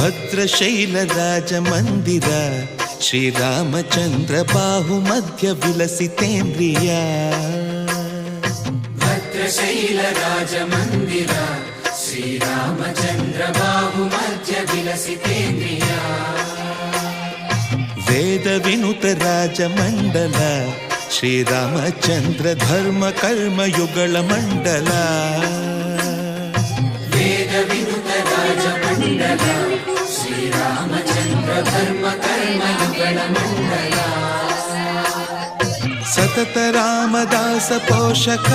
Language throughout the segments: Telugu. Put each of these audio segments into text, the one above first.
భద్రశైల రాజమందిర శ్రీరామచంద్ర బాహుమధ్య విలసితేంద్రియ భద్రశైల రాజమందిర శ్రీరామచంద్ర బాహుమధ్య విలసితేంద్రియ వేద వినుత రాజమండల శ్రీరామచంద్ర ధర్మ కర్మ యుగళ మండల వేద వినుత రాజమండల శ్రీరామచంద్ర ధర్మ కర్మ యుగళ మండల సతత రామదాస పోషక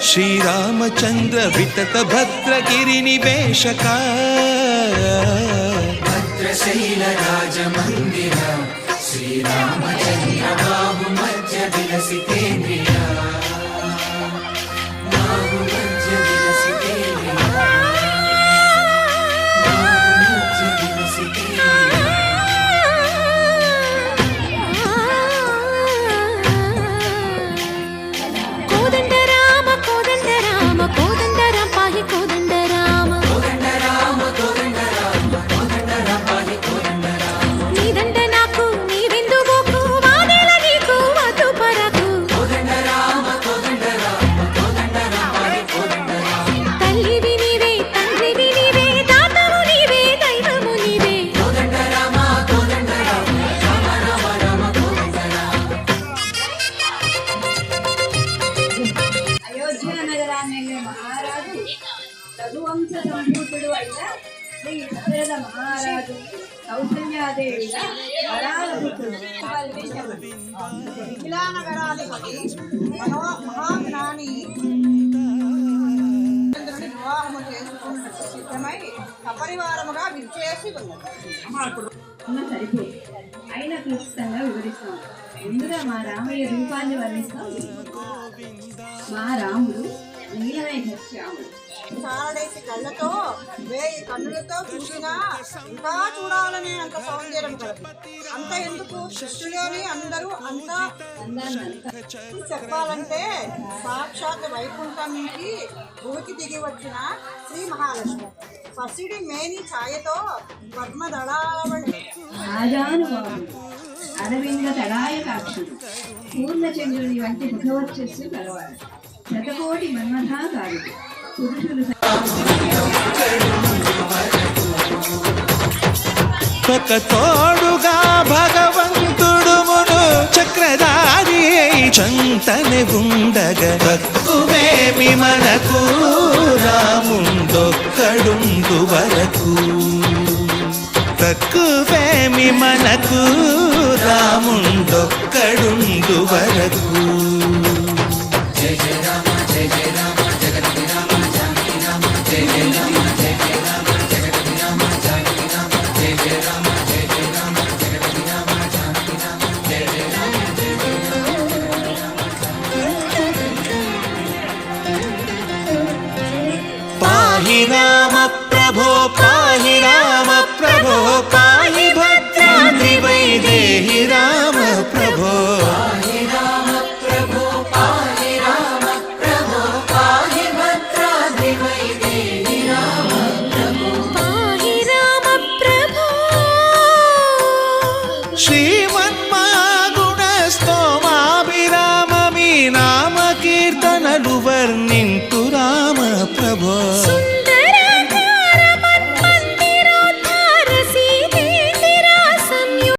శ్రీరామచంద్ర వితత భద్రగిరి నివేశక భద్రశైల రాజమందిర శ్రీరామచంద్ర బాహుమధ్య విలసితేంద్రియ బాహుమధ్య విలసితేంద్రియ బాహుమధ్య విలసితేంద్రియ కోదండ రామ కోదండ రామ కోదండ రామ పాహి కోదండ రామ కోదండ రామ కోదండ రామ కోదండ రామ పాహి కోదండ రామ నీదండ నాకు నీవెందు బోకు వాదేల నీకు వద్దు పరకు కోదండ రామ కోదండ రామ కోదండ రామ పాహి కోదండ రామ తల్లివి నీవే తండ్రివి నీవే దాతవు నీవే దైవము నీవే కోదండ రామ కోదండ రామ రామ రామ రామ కోదండ రామ అయోధ్య నగరాన్ని మహారాజు రఘువంశ సంభూతుడు అయిన శ్రీ దశరథ మహారాజు కౌసల్యాదేవిగా వరాలభితుడు మిథిలా నగరాధిపతి మహాజ్ఞాని చంద్రుని వివాహము చేసుకున్నట్టు సిద్ధమై సపరివారముగా విచ్చేసి ఉన్నది సరిపోదు అయిన క్లుప్తంగా వివరిస్తాం ముందుగా మా రామయ్య రూపాన్ని వర్ణిస్తాం. మా రాముడు నీలమేఘ శ్యాముడు చారడేసి కళ్ళతో వేయి కన్నులతో చూసినా ఇంకా చూడాలనే అంత సౌందర్యం కలదు. అంత ఎందుకు సృష్టిలోని అందరూ అంత చెప్పాలంటే సాక్షాత్ వైకుంఠం నుంచి భూమికి దిగి వచ్చిన శ్రీ మహాలక్ష్మి పసిడి మేని ఛాయతో పద్మదళావళి రాజానుభావుడు అరవింద తడాయకాక్షుడు పూర్ణచంద్రుని వంటి ముఖవర్చస్సు కలవాడు శతకోటి మన్మథాకారుడు పురుషులు ఒక తోడుగా భగవంతుడు మును చక్రధారి చంతనే ఉండగా తక్కువేమి మనకు రాముందొక్కడుందు వరకు తక్కువేమి మనకు రాముందొక్కడుందు వరకు